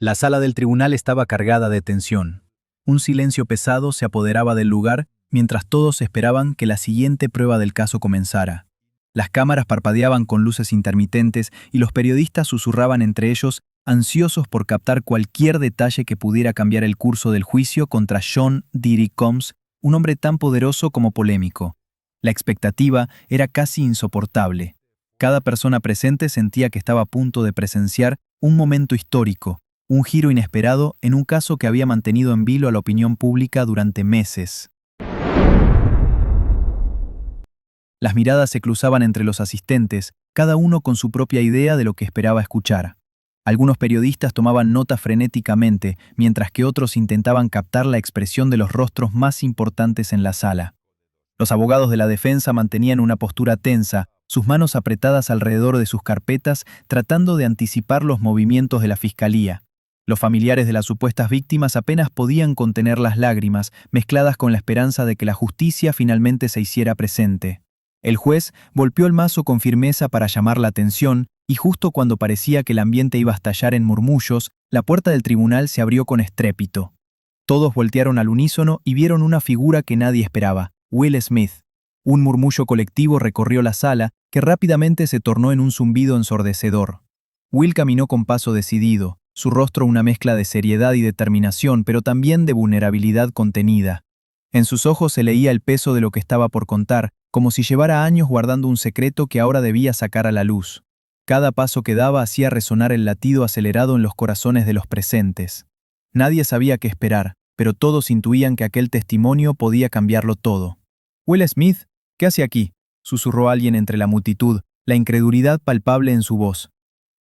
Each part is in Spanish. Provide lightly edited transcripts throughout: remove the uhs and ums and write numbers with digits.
La sala del tribunal estaba cargada de tensión. Un silencio pesado se apoderaba del lugar mientras todos esperaban que la siguiente prueba del caso comenzara. Las cámaras parpadeaban con luces intermitentes y los periodistas susurraban entre ellos, ansiosos por captar cualquier detalle que pudiera cambiar el curso del juicio contra Sean Diddy Combs, un hombre tan poderoso como polémico. La expectativa era casi insoportable. Cada persona presente sentía que estaba a punto de presenciar un momento histórico, un giro inesperado en un caso que había mantenido en vilo a la opinión pública durante meses. Las miradas se cruzaban entre los asistentes, cada uno con su propia idea de lo que esperaba escuchar. Algunos periodistas tomaban nota frenéticamente, mientras que otros intentaban captar la expresión de los rostros más importantes en la sala. Los abogados de la defensa mantenían una postura tensa, sus manos apretadas alrededor de sus carpetas, tratando de anticipar los movimientos de la fiscalía. Los familiares de las supuestas víctimas apenas podían contener las lágrimas, mezcladas con la esperanza de que la justicia finalmente se hiciera presente. El juez golpeó el mazo con firmeza para llamar la atención, y justo cuando parecía que el ambiente iba a estallar en murmullos, la puerta del tribunal se abrió con estrépito. Todos voltearon al unísono y vieron una figura que nadie esperaba, Will Smith. Un murmullo colectivo recorrió la sala, que rápidamente se tornó en un zumbido ensordecedor. Will caminó con paso decidido, su rostro una mezcla de seriedad y determinación, pero también de vulnerabilidad contenida. En sus ojos se leía el peso de lo que estaba por contar, como si llevara años guardando un secreto que ahora debía sacar a la luz. Cada paso que daba hacía resonar el latido acelerado en los corazones de los presentes. Nadie sabía qué esperar, pero todos intuían que aquel testimonio podía cambiarlo todo. «Will Smith, ¿qué hace aquí?», susurró alguien entre la multitud, la incredulidad palpable en su voz.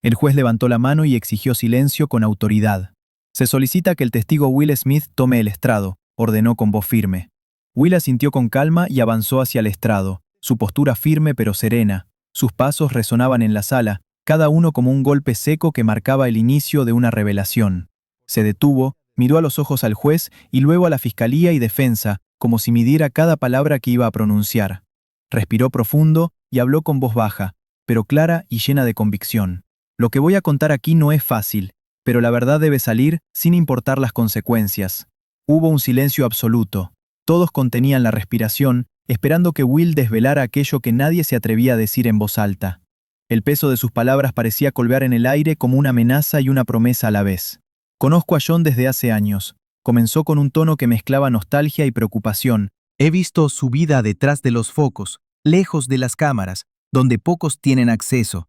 El juez levantó la mano y exigió silencio con autoridad. «Se solicita que el testigo Will Smith tome el estrado», ordenó con voz firme. Will asintió con calma y avanzó hacia el estrado, su postura firme pero serena. Sus pasos resonaban en la sala, cada uno como un golpe seco que marcaba el inicio de una revelación. Se detuvo, miró a los ojos al juez y luego a la fiscalía y defensa, como si midiera cada palabra que iba a pronunciar. Respiró profundo y habló con voz baja, pero clara y llena de convicción. «Lo que voy a contar aquí no es fácil, pero la verdad debe salir sin importar las consecuencias». Hubo un silencio absoluto. Todos contenían la respiración, esperando que Will desvelara aquello que nadie se atrevía a decir en voz alta. El peso de sus palabras parecía colgar en el aire como una amenaza y una promesa a la vez. «Conozco a John desde hace años», comenzó con un tono que mezclaba nostalgia y preocupación. «He visto su vida detrás de los focos, lejos de las cámaras, donde pocos tienen acceso.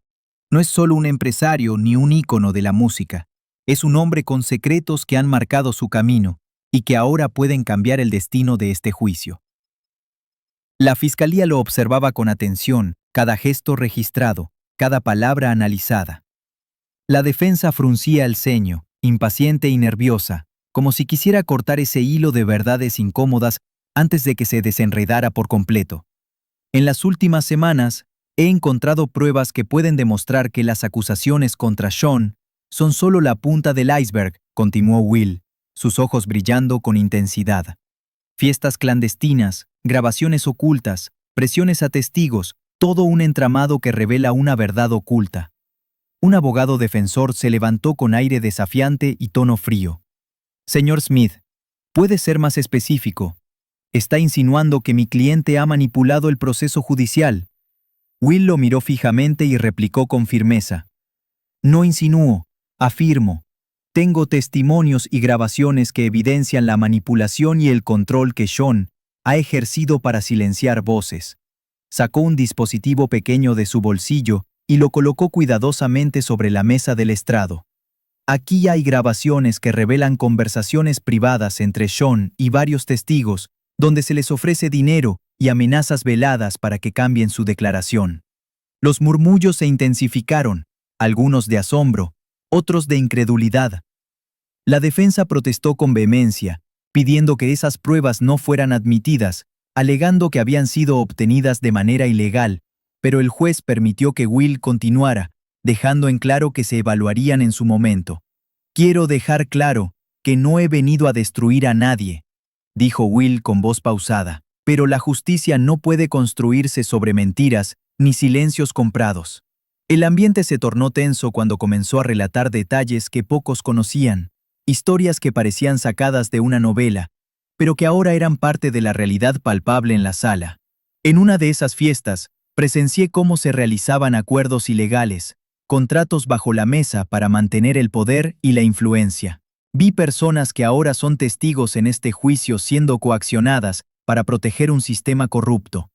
No es solo un empresario ni un ícono de la música. Es un hombre con secretos que han marcado su camino y que ahora pueden cambiar el destino de este juicio». La fiscalía lo observaba con atención, cada gesto registrado, cada palabra analizada. La defensa fruncía el ceño, impaciente y nerviosa, como si quisiera cortar ese hilo de verdades incómodas antes de que se desenredara por completo. «En las últimas semanas, he encontrado pruebas que pueden demostrar que las acusaciones contra Sean son solo la punta del iceberg», continuó Will, sus ojos brillando con intensidad. «Fiestas clandestinas, grabaciones ocultas, presiones a testigos, todo un entramado que revela una verdad oculta». Un abogado defensor se levantó con aire desafiante y tono frío. «Señor Smith, ¿puede ser más específico? Está insinuando que mi cliente ha manipulado el proceso judicial». Will lo miró fijamente y replicó con firmeza. «No insinúo, afirmo. Tengo testimonios y grabaciones que evidencian la manipulación y el control que Sean ha ejercido para silenciar voces». Sacó un dispositivo pequeño de su bolsillo y lo colocó cuidadosamente sobre la mesa del estrado. «Aquí hay grabaciones que revelan conversaciones privadas entre Sean y varios testigos, donde se les ofrece dinero y amenazas veladas para que cambien su declaración». Los murmullos se intensificaron, algunos de asombro, otros de incredulidad. La defensa protestó con vehemencia, pidiendo que esas pruebas no fueran admitidas, alegando que habían sido obtenidas de manera ilegal, pero el juez permitió que Will continuara, dejando en claro que se evaluarían en su momento. «Quiero dejar claro que no he venido a destruir a nadie», dijo Will con voz pausada, «pero la justicia no puede construirse sobre mentiras ni silencios comprados. El ambiente se tornó tenso cuando comenzó a relatar detalles que pocos conocían, historias que parecían sacadas de una novela, pero que ahora eran parte de la realidad palpable en la sala. En una de esas fiestas, presencié cómo se realizaban acuerdos ilegales, contratos bajo la mesa para mantener el poder y la influencia. Vi personas que ahora son testigos en este juicio siendo coaccionadas para proteger un sistema corrupto.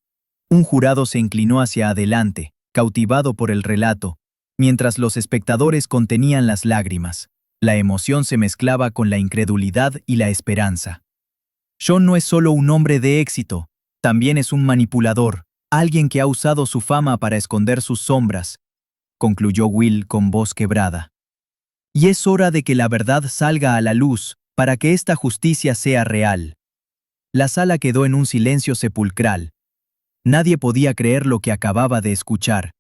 Un jurado se inclinó hacia adelante, cautivado por el relato, mientras los espectadores contenían las lágrimas. La emoción se mezclaba con la incredulidad y la esperanza. Sean no es solo un hombre de éxito, también es un manipulador, alguien que ha usado su fama para esconder sus sombras, concluyó Will con voz quebrada. Y es hora de que la verdad salga a la luz para que esta justicia sea real. La sala quedó en un silencio sepulcral. Nadie podía creer lo que acababa de escuchar.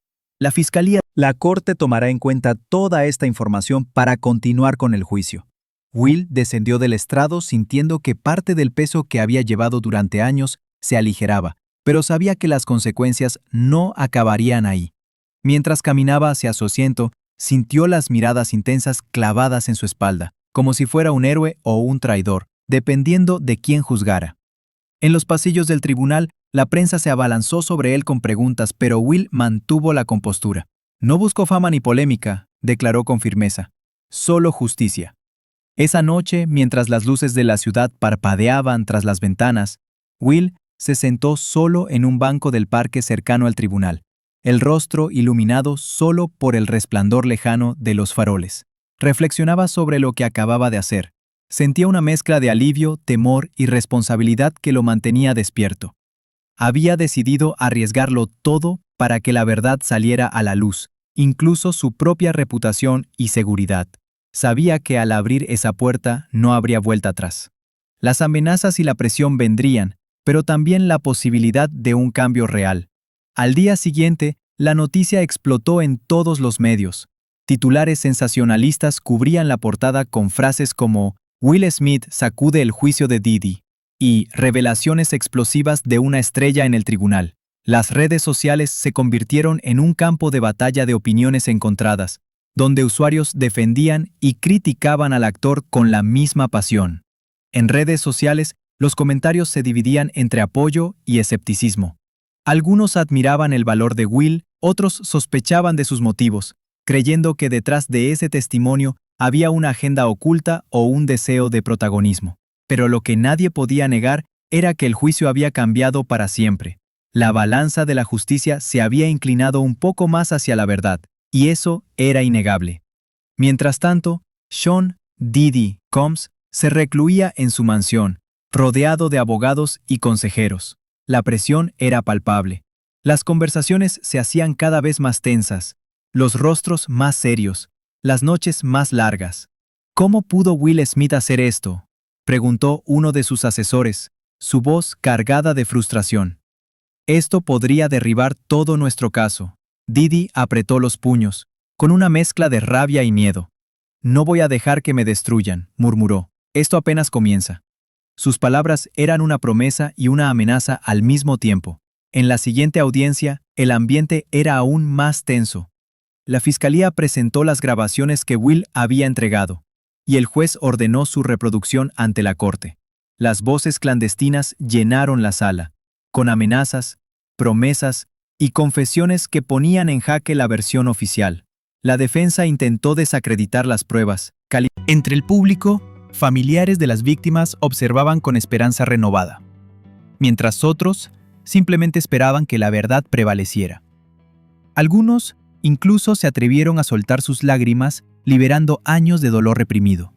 La corte tomará en cuenta toda esta información para continuar con el juicio. Will descendió del estrado sintiendo que parte del peso que había llevado durante años se aligeraba, pero sabía que las consecuencias no acabarían ahí. Mientras caminaba hacia su asiento, sintió las miradas intensas clavadas en su espalda, como si fuera un héroe o un traidor, dependiendo de quién juzgara. En los pasillos del tribunal, la prensa se abalanzó sobre él con preguntas, pero Will mantuvo la compostura. No buscó fama ni polémica, declaró con firmeza. Solo justicia. Esa noche, mientras las luces de la ciudad parpadeaban tras las ventanas, Will se sentó solo en un banco del parque cercano al tribunal, el rostro iluminado solo por el resplandor lejano de los faroles. Reflexionaba sobre lo que acababa de hacer. Sentía una mezcla de alivio, temor y responsabilidad que lo mantenía despierto. Había decidido arriesgarlo todo para que la verdad saliera a la luz, incluso su propia reputación y seguridad. Sabía que al abrir esa puerta no habría vuelta atrás. Las amenazas y la presión vendrían, pero también la posibilidad de un cambio real. Al día siguiente, la noticia explotó en todos los medios. Titulares sensacionalistas cubrían la portada con frases como «Will Smith sacude el juicio de Diddy» y «Revelaciones explosivas de una estrella en el tribunal». Las redes sociales se convirtieron en un campo de batalla de opiniones encontradas, donde usuarios defendían y criticaban al actor con la misma pasión. En redes sociales, los comentarios se dividían entre apoyo y escepticismo. Algunos admiraban el valor de Will, otros sospechaban de sus motivos, creyendo que detrás de ese testimonio había una agenda oculta o un deseo de protagonismo. Pero lo que nadie podía negar era que el juicio había cambiado para siempre. La balanza de la justicia se había inclinado un poco más hacia la verdad, y eso era innegable. Mientras tanto, Sean Diddy Combs se recluía en su mansión, rodeado de abogados y consejeros. La presión era palpable. Las conversaciones se hacían cada vez más tensas, los rostros más serios, las noches más largas. ¿Cómo pudo Will Smith hacer esto?, preguntó uno de sus asesores, su voz cargada de frustración. Esto podría derribar todo nuestro caso. Diddy apretó los puños, con una mezcla de rabia y miedo. No voy a dejar que me destruyan, murmuró. Esto apenas comienza. Sus palabras eran una promesa y una amenaza al mismo tiempo. En la siguiente audiencia, el ambiente era aún más tenso. La fiscalía presentó las grabaciones que Will había entregado, y el juez ordenó su reproducción ante la corte. Las voces clandestinas llenaron la sala, con amenazas, promesas y confesiones que ponían en jaque la versión oficial. La defensa intentó desacreditar las pruebas. Entre el público, familiares de las víctimas observaban con esperanza renovada, mientras otros simplemente esperaban que la verdad prevaleciera. Algunos incluso se atrevieron a soltar sus lágrimas, liberando años de dolor reprimido.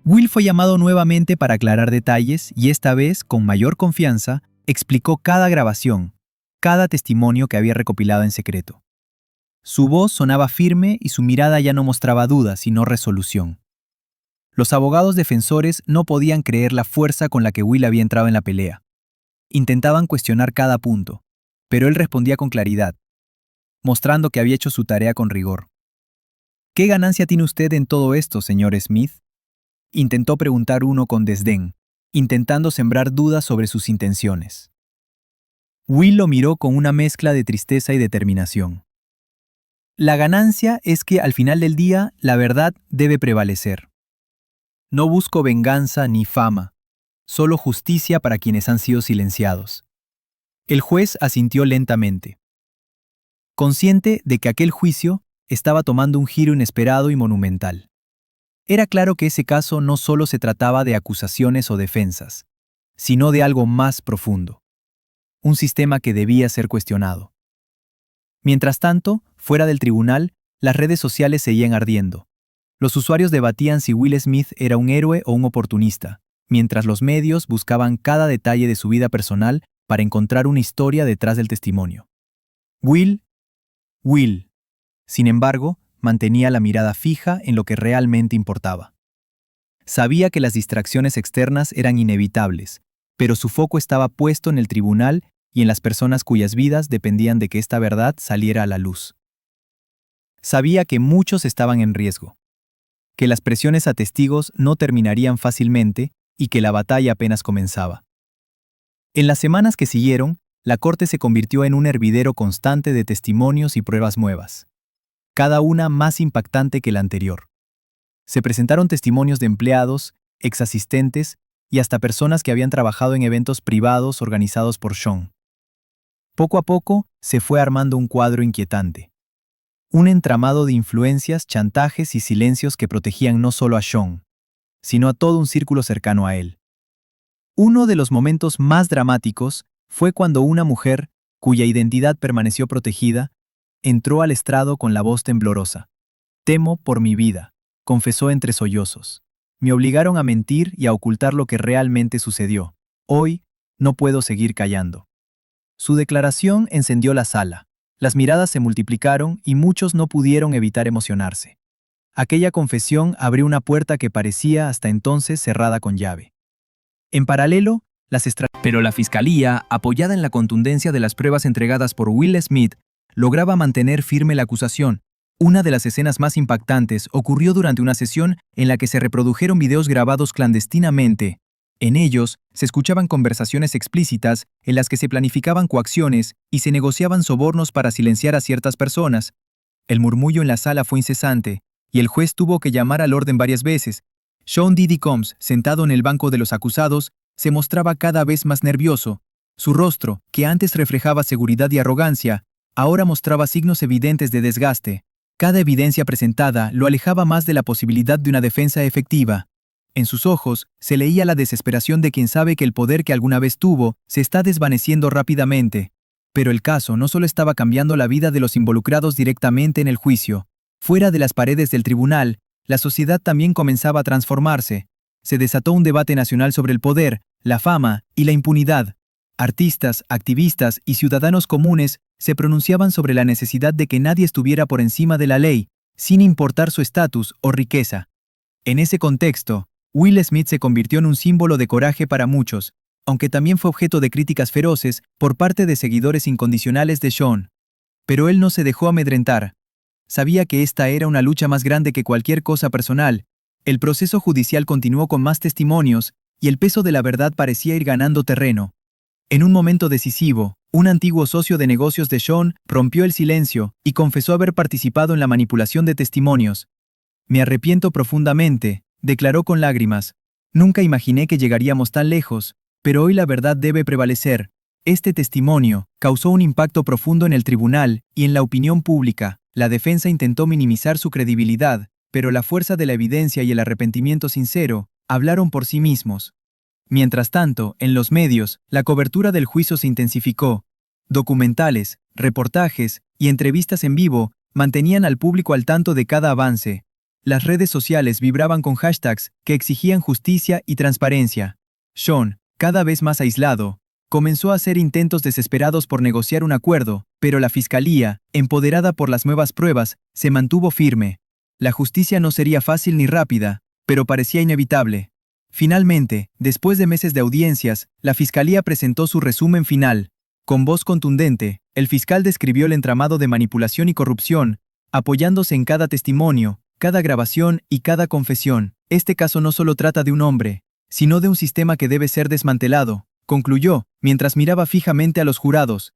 Will fue llamado nuevamente para aclarar detalles y esta vez, con mayor confianza, explicó cada grabación, cada testimonio que había recopilado en secreto. Su voz sonaba firme y su mirada ya no mostraba duda, sino resolución. Los abogados defensores no podían creer la fuerza con la que Will había entrado en la pelea. Intentaban cuestionar cada punto, pero él respondía con claridad, mostrando que había hecho su tarea con rigor. ¿Qué ganancia tiene usted en todo esto, señor Smith?, intentó preguntar uno con desdén, intentando sembrar dudas sobre sus intenciones. Will lo miró con una mezcla de tristeza y determinación. La ganancia es que al final del día la verdad debe prevalecer. No busco venganza ni fama, solo justicia para quienes han sido silenciados. El juez asintió lentamente, consciente de que aquel juicio estaba tomando un giro inesperado y monumental. Era claro que ese caso no solo se trataba de acusaciones o defensas, sino de algo más profundo, un sistema que debía ser cuestionado. Mientras tanto, fuera del tribunal, las redes sociales seguían ardiendo. Los usuarios debatían si Will Smith era un héroe o un oportunista, mientras los medios buscaban cada detalle de su vida personal para encontrar una historia detrás del testimonio. Will. Sin embargo, mantenía la mirada fija en lo que realmente importaba. Sabía que las distracciones externas eran inevitables, pero su foco estaba puesto en el tribunal y en las personas cuyas vidas dependían de que esta verdad saliera a la luz. Sabía que muchos estaban en riesgo, que las presiones a testigos no terminarían fácilmente y que la batalla apenas comenzaba. En las semanas que siguieron, la corte se convirtió en un hervidero constante de testimonios y pruebas nuevas, cada una más impactante que la anterior. Se presentaron testimonios de empleados, exasistentes y hasta personas que habían trabajado en eventos privados organizados por Sean. Poco a poco se fue armando un cuadro inquietante. Un entramado de influencias, chantajes y silencios que protegían no solo a Sean, sino a todo un círculo cercano a él. Uno de los momentos más dramáticos fue cuando una mujer, cuya identidad permaneció protegida, entró al estrado con la voz temblorosa. «Temo por mi vida», confesó entre sollozos. «Me obligaron a mentir y a ocultar lo que realmente sucedió. Hoy no puedo seguir callando». Su declaración encendió la sala. Las miradas se multiplicaron y muchos no pudieron evitar emocionarse. Aquella confesión abrió una puerta que parecía hasta entonces cerrada con llave. En paralelo, pero la fiscalía, apoyada en la contundencia de las pruebas entregadas por Will Smith, lograba mantener firme la acusación. Una de las escenas más impactantes ocurrió durante una sesión en la que se reprodujeron videos grabados clandestinamente. En ellos, se escuchaban conversaciones explícitas en las que se planificaban coacciones y se negociaban sobornos para silenciar a ciertas personas. El murmullo en la sala fue incesante, y el juez tuvo que llamar al orden varias veces. Sean Diddy Combs, sentado en el banco de los acusados, se mostraba cada vez más nervioso. Su rostro, que antes reflejaba seguridad y arrogancia, ahora mostraba signos evidentes de desgaste. Cada evidencia presentada lo alejaba más de la posibilidad de una defensa efectiva. En sus ojos se leía la desesperación de quien sabe que el poder que alguna vez tuvo se está desvaneciendo rápidamente. Pero el caso no solo estaba cambiando la vida de los involucrados directamente en el juicio. Fuera de las paredes del tribunal, la sociedad también comenzaba a transformarse. Se desató un debate nacional sobre el poder, la fama y la impunidad. Artistas, activistas y ciudadanos comunes se pronunciaban sobre la necesidad de que nadie estuviera por encima de la ley, sin importar su estatus o riqueza. En ese contexto, Will Smith se convirtió en un símbolo de coraje para muchos, aunque también fue objeto de críticas feroces por parte de seguidores incondicionales de Sean. Pero él no se dejó amedrentar. Sabía que esta era una lucha más grande que cualquier cosa personal. El proceso judicial continuó con más testimonios, y el peso de la verdad parecía ir ganando terreno. En un momento decisivo, un antiguo socio de negocios de Sean rompió el silencio y confesó haber participado en la manipulación de testimonios. «Me arrepiento profundamente», declaró con lágrimas. «Nunca imaginé que llegaríamos tan lejos, pero hoy la verdad debe prevalecer». Este testimonio causó un impacto profundo en el tribunal y en la opinión pública. La defensa intentó minimizar su credibilidad, pero la fuerza de la evidencia y el arrepentimiento sincero hablaron por sí mismos. Mientras tanto, en los medios, la cobertura del juicio se intensificó. Documentales, reportajes y entrevistas en vivo mantenían al público al tanto de cada avance. Las redes sociales vibraban con hashtags que exigían justicia y transparencia. Sean, cada vez más aislado, comenzó a hacer intentos desesperados por negociar un acuerdo, pero la fiscalía, empoderada por las nuevas pruebas, se mantuvo firme. La justicia no sería fácil ni rápida, pero parecía inevitable. Finalmente, después de meses de audiencias, la fiscalía presentó su resumen final. Con voz contundente, el fiscal describió el entramado de manipulación y corrupción, apoyándose en cada testimonio, cada grabación y cada confesión. Este caso no solo trata de un hombre, sino de un sistema que debe ser desmantelado, concluyó, mientras miraba fijamente a los jurados.